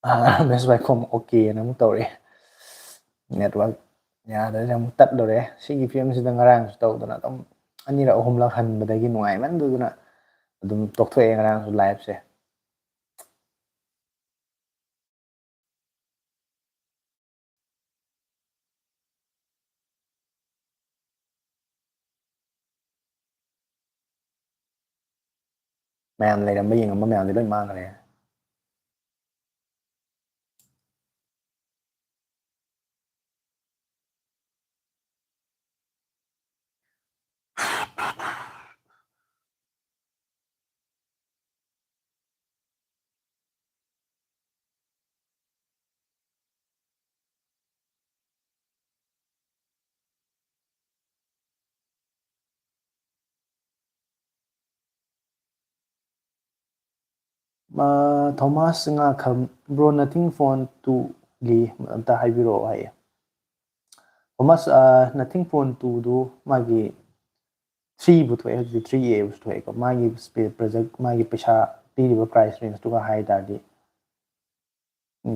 Best by com okay na mu tawre network yadare mu tat lore sigi film sida ngarang tawduna dum anira ahumlak hanbadagi nuai manduduna adum tokthoe ngarang live se mayam leiramba yengamba mayam de loi mangare Thomas nga kham bro nothing phone to gi anta haibiro hai Thomas nothing phone to do magi 3 bu thoi hadi 3a bu thoi ko magi project magi paisa piriba price range to ga hai dadi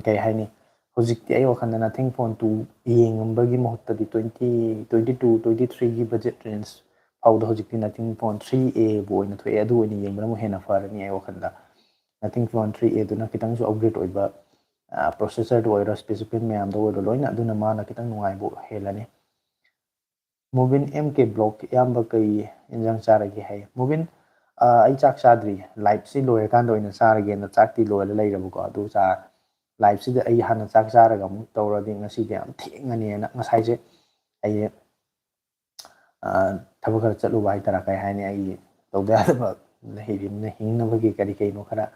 kai hai ni hojik ti ai wakhanda nothing phone to yengambagi mohutta di 20 22 23 gi budget range how the hojik ti nothing phone 3a bu oina thoi adu oina yengbra mo hena farani ai wakhanda nothing phone 3a duna kitang su upgrade oiba processor to oira specific mayam do oiro loina aduna mana kitang nungai bu helani Mubin MK block yamba kai injang charage hai Mubin ai chak chadri live si loya kan do ina charage na chak ti loya lai rabu ko adu cha live si ai hana chak charaga mu tawra di ngasi de am thengani na ngasai je ai thaba khar chalu bai tara kai hai ni ai tawda ba lehi na hingna bagi kari kai no khara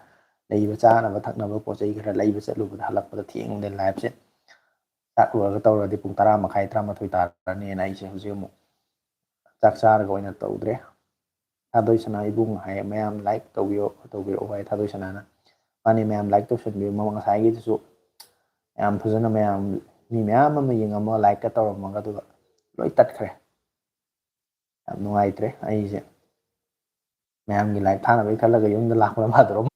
lei ba cha na ba thak na ba po chai khara lei ba chalu ba halak ba theng de live se tak ro ga tawra di pung 10 makhai 13 tar ni na ai se huje mu chak charaga oina tawdre thadoi sana ibung hai mayam like tawbiro hai thadoi sana na mani mayam like to shen bi ma ngasai gi su yam phajana mayam mi mayam ma yengama like ka tawramaga du loi tat khre yam nungai tre ai je mayam gi like thana bai khalaga yum da lakla ma dro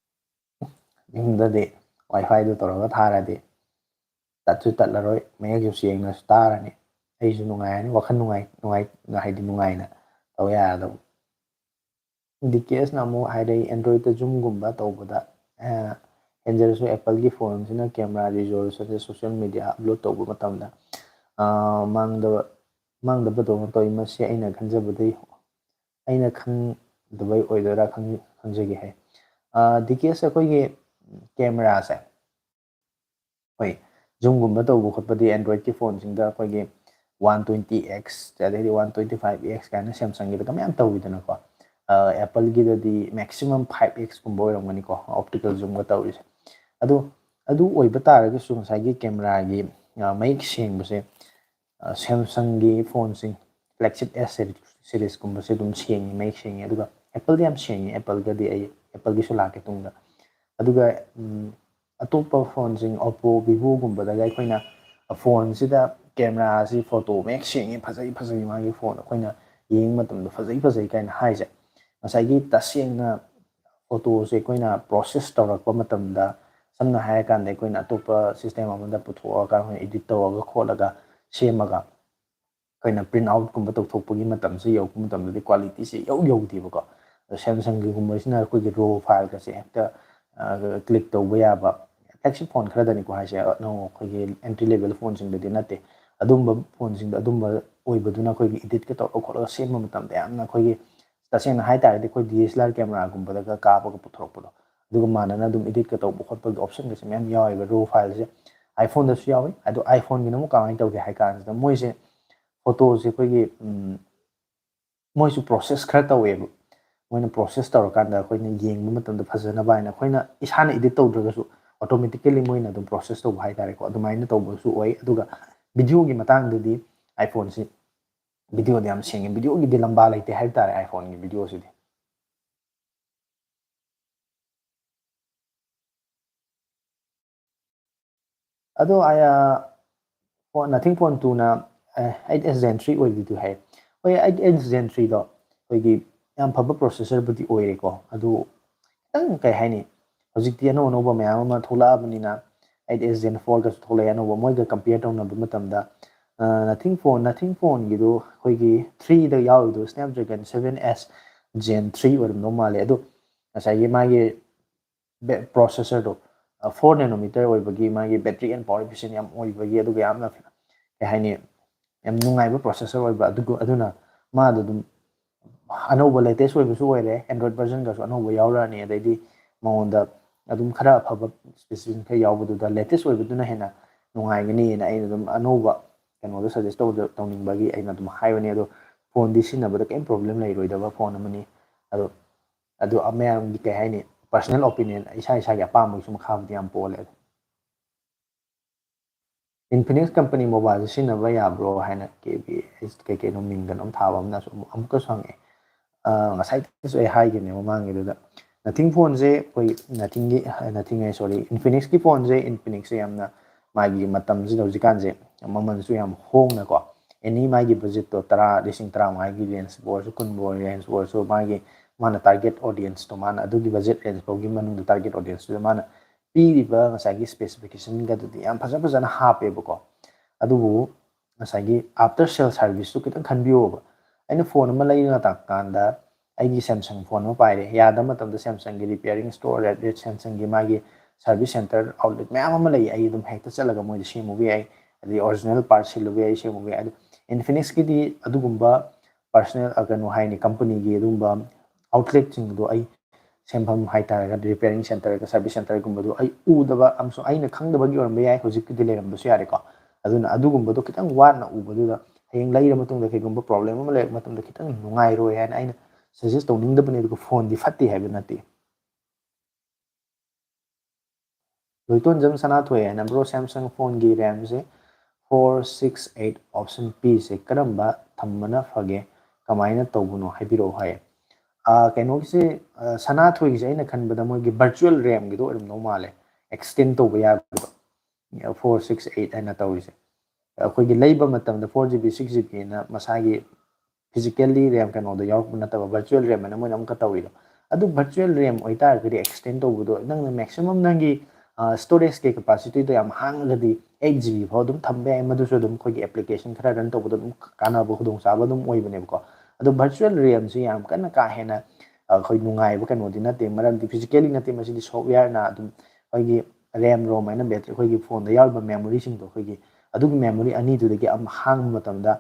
yum da de wifi du tawraga thara de tat chu tat la roi me gi sieng na star ani ai ju nungai ani wakhan nungai na hai di nungai na taw ya da di case na mo hai dai android ta zoom gumba tawbada enjerasu apple gi phone sina camera resolution se social media upload tawbu matamda mangda mangda bado to imasi aina khanjabadai aina khang dubai oidara khangjagi hai dike se koi ge camera se hoi zoom gumba tawbu khotpadi android ki phone singda koi ge 120x tadedi 125x kana samsung gi da kam tawbidana ko apple gi di maximum 5x gumba oiramgani ko optical zoom ga tawri adu adu oiba taraga su ngasai gi camera gi mayik sengbase Samsung gi phone sing flagship S series kumba se dum sengi mayik sengi aduga Apple di am sengi Apple ga di ai Apple gi su lake tungda aduga atopa phone sing Oppo Vivo gumba da gai khoina phone sida camera si photo mayik sengi phajai magi phone khoina yeng matam da phajai kaina haije ngasai gi tasengna photo se koina process tawrakpa matamda samna haya kan de koina atopa system amanda putho ka edit tawaga kholaga semaga koina print out kumba tawthokpagi matam se yau matam de quality se yau diba ko Samsung gi gumba sina ko gi raw file ka se hekta click tawba ya ba flagship phone khara dani ko haise no ko gi entry level phone sing de nate adumba phone sing adumba oibaduna ko gi edit ka taw kholaga sema matam de amna ko gi tasena hai tare de ko DSLR camera gumba da ka ba ko puthokpado aduga manana dum edit ka tawba khotpa option ga se mem yawi ba raw file se iPhone da su yawi adu iPhone gi namu kamai tawge hai kan da moi se photo se ko gi moi su process khara tawe moina process tawra kan da ko ni yeng bu matam da phajana ba na khoina isana edit tawdraga su automatically moina dum process to hai tare ko adumaina tawba su oi aduga video gi matang di iPhone se video de am sengi video gi de lamba laite hai tare iPhone gi video su ado aya phone nothing phone tu na 8s gen 3 oi du hai oi 8s gen 3 do koi gi yam phaba processor budi oire ko adu tang kai hai ni hojik ti no ba mayam ma thola bani na 8s Gen 4 ꯒꯁꯨ ꯊꯣꯛꯂꯛꯑꯦ ꯑꯅꯧꯕ ꯃꯣꯏꯒ compare ꯇꯧꯅꯕ ꯃꯇꯝꯗ nothing ꯐꯣꯟꯒꯤꯗꯨ ꯑꯩꯈꯣꯏꯒꯤ 3ꯗ ꯌꯥꯎꯔꯤꯗꯣ Snapdragon 7s Gen 3 ꯑꯣꯏꯔꯝꯗꯧ ꯃꯥꯜꯂꯦ ꯑꯗꯨ ꯉꯁꯥꯏꯒꯤ ꯃꯥꯒꯤ ꯄ꯭ꯔꯣꯁꯦꯁꯔꯗꯣ 4 ꯅꯦꯅꯣꯃꯤꯇꯔ ꯑꯣꯏꯕꯒꯤ ꯃꯥꯒꯤ ꯕꯦꯇ꯭ꯔꯤ ꯑꯦꯟ ꯄꯋꯥꯔ ꯏꯐꯤꯁꯤꯌꯦꯟ ꯌꯥꯝ ꯑꯣꯏꯕꯒꯤ ꯑꯗꯨꯒ ꯌꯥꯝꯅ ꯀꯩ ꯍꯥꯏꯅꯤ ꯌꯥꯝ ꯅꯨꯡꯉꯥꯏꯕ ꯄ꯭ꯔꯣꯁꯦꯁꯔ ꯑꯣꯏꯕ ꯑꯗꯨꯅ ꯃꯥꯗꯣ ꯑꯗꯨꯝ ꯑꯅꯧꯕ ꯂꯦꯇꯦꯁ ꯑꯣꯏꯕꯁꯨ ꯑꯣꯏꯔꯦ ꯑꯦꯟꯗ꯭ꯔꯣꯏꯗ ꯚꯔꯖꯟꯒꯁꯨ ꯑꯅꯧꯕ ꯌꯥꯎꯔꯛꯑꯅꯤ ꯑꯗꯩꯗꯤ ꯃꯉꯣꯟꯗ ꯑꯗꯨꯝ ꯈꯔ ꯑꯐꯕ ꯁ꯭ꯄꯦꯁꯤꯐꯤꯀꯦꯁꯟ ꯈꯔ ꯌꯥꯎꯕꯗꯨꯗ ꯂꯦꯇꯦꯁ ꯑꯣꯏꯕꯗꯨꯅ ꯍꯦꯟꯅ ꯅꯨꯡꯉꯥꯏꯒꯅꯤꯅ ꯑꯩꯅ ꯑꯗꯨꯝ ꯑꯅꯧꯕ ꯀꯩꯅꯣꯗꯣ ꯁꯖꯦꯁ ꯇꯧꯅꯤꯡꯕꯒꯤ ꯑꯩꯅ ꯑꯗꯨꯝ ꯍꯥꯏꯕꯅꯤ ꯑꯗꯣ ꯐꯣꯟꯗꯤ ꯁꯤꯖꯤꯟꯅꯕꯗ ꯀꯩꯝ ꯄ꯭ꯔꯣꯕ꯭ꯂꯦꯝ ꯂꯩꯔꯣꯏꯗꯕ ꯐꯣꯟ ꯑꯃꯅꯤ ꯑꯗꯣ ꯃꯌꯥꯝꯒꯤ ꯀꯩ ꯍꯥꯏꯅꯤ ꯄꯔꯁꯣꯅꯦꯜ ꯑꯣꯄꯤꯅꯤꯌꯟ ꯏꯁꯥꯒꯤ ꯑꯄꯥꯝꯕꯒꯤꯁꯨ ꯃꯈꯥꯕꯨꯗꯤ ꯌꯥꯝ ꯄꯣꯜꯂꯦ ꯏꯟꯐꯤꯅꯤꯛꯁ ꯀꯝꯄꯅꯤ ꯃꯣꯕꯥꯏꯜꯁꯦ ꯁꯤꯖꯤꯟꯅꯕ ꯌꯥꯕ꯭ꯔꯣ ꯍꯥꯏꯅ ꯀꯩꯅꯣ ꯃꯤꯡꯒꯅꯣꯝ ꯊꯥꯕ ꯑꯃꯅꯁꯨ ꯑꯃꯨꯛꯀꯁꯨ ꯍꯪꯉꯛꯑꯦ ꯉꯁꯥꯏꯗꯁꯨ ꯑꯩ ꯍꯥꯏꯈꯤꯕꯅꯦ ꯃꯃꯥꯡꯒꯤꯗꯨꯗ ꯅꯊꯤꯡ ꯐꯣꯟꯁꯦ ꯑꯩꯈꯣꯏ ꯏꯟꯐꯤꯅꯤꯛꯁꯀꯤ ꯐꯣꯟꯁꯦ ꯏꯟꯐꯤꯅꯤꯛꯁꯁꯦ ꯌꯥꯝꯅ ꯃꯥꯒꯤ ꯃꯇꯝꯁꯤꯗ ꯍꯧꯖꯤꯛꯀꯥꯟꯁꯦ ꯃꯃꯜꯁꯨ ꯌꯥꯝ ꯍꯣꯡꯅꯀꯣ ꯑꯦꯅꯤ ꯃꯥꯒꯤ ꯕꯖꯦꯠꯇꯣ 10,000-15,000 ꯔꯦꯟꯖ ꯑꯣꯏꯔꯁꯨ 10,000 ꯔꯦꯟꯖ ꯑꯣꯏꯔꯁꯨ ꯃꯥꯅ ꯇꯥꯔꯒꯦꯠ ꯑꯣꯗꯤꯌꯟꯁꯇꯣ ꯃꯥꯅ ꯑꯗꯨꯒꯤ ꯕꯖꯦꯠ ꯔꯦꯟꯖ ꯐꯥꯎꯒꯤ ꯃꯅꯨꯡꯗ ꯇꯥꯔꯒꯦꯠ ꯑꯣꯗꯤꯌꯟꯁꯇꯨꯗ ꯃꯥꯅ ꯄꯤꯔꯤꯕ ꯉꯁꯥꯏꯒꯤ ꯁ꯭ꯄꯦꯁꯤꯐꯤꯀꯦꯁꯟꯒꯗꯨꯗꯤ ꯌꯥꯝ ꯐꯖꯅ ꯍꯥꯞꯄꯦꯕꯀꯣ ꯑꯗꯨꯕꯨ ꯉꯁꯥꯏꯒꯤ ꯑꯥꯐꯇꯔ ꯁꯦꯜ ꯁꯥꯔꯚꯤꯁꯇꯨ ꯈꯤꯇꯪ ꯈꯟꯕꯤꯌꯣꯕ ꯑꯩꯅ ꯐꯣꯟ ꯑꯃ ꯂꯩꯔ ꯀꯥꯟꯗ ꯑꯩꯒꯤ ꯁꯦꯝꯁꯪ ꯐꯣꯟ ꯑꯃ ꯄꯥꯏꯔꯦ ꯌꯥꯗꯕ ꯃꯇꯝꯗ ꯁꯦꯝꯁꯪꯒꯤ ꯔꯤꯄꯤꯌꯥꯔꯤꯡ ꯁ꯭ꯇꯣꯔ ꯁꯦꯝꯁꯪꯒꯤ ꯃꯥꯒꯤ ꯁꯥꯔꯚꯤꯁ ꯁꯦꯟꯇꯔ ꯑꯥꯎꯠꯂꯦꯠ ꯃꯌꯥꯝ ꯑꯃ ꯂꯩ ꯑꯩ ꯑꯗꯨꯝ ꯍꯦꯛꯇ ꯆꯠꯂꯒ ꯃꯣꯏꯗ ꯁꯦꯝꯃꯨꯕ ꯌꯥꯏ ꯑꯗꯩ ꯑꯣꯔꯤꯖꯤꯅꯦꯜ ꯄꯥꯔꯠ ꯁꯤꯜꯂꯨꯕ ꯌꯥꯏ ꯁꯦꯝꯃꯨꯕ ꯌꯥꯏ ꯑꯗꯨ ꯏꯟꯐꯤꯅꯤꯛꯁꯀꯤꯗꯤ ꯑꯗꯨꯒꯨꯝꯕ ꯄꯔꯁꯣꯅꯦꯜ ꯀꯩꯅꯣ ꯍꯥꯏꯅꯤ ꯀꯝꯄꯅꯤꯒꯤ ꯑꯗꯨꯒꯨꯝꯕ ꯑꯥꯎꯠꯂꯦꯠꯁꯤꯡꯗꯣ ꯑꯩ ꯁꯦꯝꯐꯝ ꯍꯥꯏꯇꯥꯔꯒꯗꯤ ꯔꯤꯄꯤꯌꯥꯔꯤꯡ ꯁꯦꯟꯇꯔ ꯁꯥꯔꯚꯤꯁ ꯁꯦꯟꯇꯔꯒꯨꯝꯕꯗꯣ ꯑꯩ ꯎꯗꯕ ꯑꯃꯁꯨꯡ ꯑꯩꯅ ꯈꯪꯗꯕꯒꯤ ꯑꯣꯏꯔꯝꯕ ꯌꯥꯏ ꯍꯧꯖꯤꯛꯀꯤꯗꯤ ꯂꯩꯔꯝꯕꯁꯨ ꯌꯥꯔꯦꯀꯣ ꯑꯗꯨꯅ ꯑꯗꯨꯒꯨꯝꯕꯗꯣ ꯈꯤꯇꯪ ꯋꯥꯠꯅ ꯎꯕꯗꯨꯗ ꯍꯌꯦꯡ ꯂꯩꯔ ꯃꯇꯨꯡꯗ ꯀꯩꯒꯨꯝꯕ ꯄ꯭ꯔꯣꯕ꯭ꯂꯦꯝ ꯑꯃ ꯂꯩꯔꯛ ꯃꯇꯝꯗ ꯈꯤꯇꯪ ꯅꯨꯡꯉꯥꯏꯔꯣꯏ ꯍꯥꯏꯅ ꯑꯩꯅ ꯁꯖꯦꯁ ꯇꯧꯅꯤꯡꯗꯕꯅꯦ ꯑꯗꯨꯒ ꯐꯣꯟꯗꯤ ꯐꯠꯇꯦ ꯍꯥꯏꯕ ꯅꯠꯇꯦ ꯂꯣꯏꯇꯣꯟꯖꯝ ꯁꯅꯥꯊꯣꯏ ꯍꯥꯏꯅ ꯕ꯭ꯔꯣ ꯁꯦꯝꯁꯪ ꯐꯣꯟꯒꯤ ꯔꯦꯝꯁꯦ 468 ꯑꯣꯞꯁꯟ ꯄꯤꯁꯦ ꯀꯔꯝꯕ ꯊꯝꯕꯅ ꯐꯒꯦ ꯀꯃꯥꯏꯅ ꯇꯧꯕꯅꯣ ꯍꯥꯏꯕꯤꯔꯛꯑꯣ ꯍꯥꯏꯌꯦ ꯀꯩꯅꯣꯒꯤꯁꯦ ꯁꯅꯥꯊꯣꯏꯒꯤꯁꯦ ꯑꯩꯅ ꯈꯟꯕꯗ ꯃꯣꯏꯒꯤ ꯚꯔꯆꯨꯋꯦꯜ ꯔꯦꯝꯒꯤꯗꯣ ꯑꯣꯏꯔꯝꯗꯧ ꯃꯥꯜꯂꯦ ꯑꯦꯛꯁꯇꯦꯟ ꯇꯧꯕ ꯌꯥꯕꯗꯣ 468 ꯍꯥꯏꯅ ꯇꯧꯔꯤꯁꯦ ꯑꯩꯈꯣꯏꯒꯤ ꯂꯩꯕ ꯃꯇꯝꯗ 4GB 6GBꯅ ꯃꯁꯥꯒꯤ ꯐꯤꯖꯤꯀꯦꯜꯂꯤ ꯔꯦꯝ ꯀꯩꯅꯣꯗ ꯌꯥꯎꯔꯛꯄ ꯅꯠꯇꯕ ꯚꯔꯆꯨꯋꯦꯜ ꯔꯦꯝ ꯑꯅ ꯃꯣꯏꯅ ꯑꯃꯨꯛꯀ ꯇꯧꯔꯤꯗꯣ ꯑꯗꯨ ꯚꯔꯆꯨꯋꯦꯜ ꯔꯦꯝ ꯑꯣꯏꯇꯥꯔꯒꯗꯤ ꯑꯦꯛꯁꯇꯦꯟ ꯇꯧꯕꯗꯣ ꯅꯪꯅ ꯃꯦꯛꯁꯤꯃꯝ ꯅꯪꯒꯤ ꯁ꯭ꯇꯣꯔꯦꯖꯀꯤ ꯀꯦꯄꯥꯁꯤꯇꯤꯗꯣ ꯌꯥꯝ ꯍꯥꯡꯉꯒꯗꯤ 8GB ꯐꯥꯎ ꯑꯗꯨꯝ ꯊꯝꯕ ꯌꯥꯏ ꯃꯗꯨꯁꯨ ꯑꯗꯨꯝ ꯑꯩꯈꯣꯏꯒꯤ ꯑꯦꯄ꯭ꯂꯤꯀꯦꯁꯟ ꯈꯔ ꯔꯟ ꯇꯧꯕꯗ ꯑꯗꯨꯝ ꯀꯥꯟꯅꯕ ꯈꯨꯗꯣꯡꯆꯥꯕ ꯑꯗꯨꯝ ꯑꯣꯏꯕꯅꯦꯕꯀꯣ ꯑꯗꯣ ꯚꯔꯆꯨꯋꯦꯜ ꯔꯦꯝꯁꯤ ꯌꯥꯝ ꯀꯟꯅ ꯀꯥ ꯍꯦꯟꯅ ꯑꯩꯈꯣꯏ ꯅꯨꯡꯉꯥꯏꯕ ꯀꯩꯅꯣꯗꯤ ꯅꯠꯇꯦ ꯃꯔꯝꯗꯤ ꯐꯤꯖꯤꯀꯦꯜꯂꯤ ꯅꯠꯇꯦ ꯃꯁꯤꯗꯤ ꯁꯣꯐꯋꯦꯌꯔꯅ ꯑꯗꯨꯝ ꯑꯩꯈꯣꯏꯒꯤ ꯔꯦꯝ ꯔꯣꯝ ꯍꯥꯏꯅ ꯕꯦꯇ꯭ꯔꯤ ꯑꯩꯈꯣꯏꯒꯤ ꯐꯣꯟꯗ ꯌꯥꯎꯔꯤꯕ ꯃꯦꯃꯣꯔꯤꯁꯤꯡꯗꯣ ꯑꯩꯈꯣꯏꯒꯤ ꯑꯗꯨꯒꯤ ꯃꯦꯃꯣꯔꯤ ꯑꯅꯤꯗꯨꯗꯒꯤ ꯑꯃ ꯍꯥꯡꯕ ꯃꯇꯝꯗ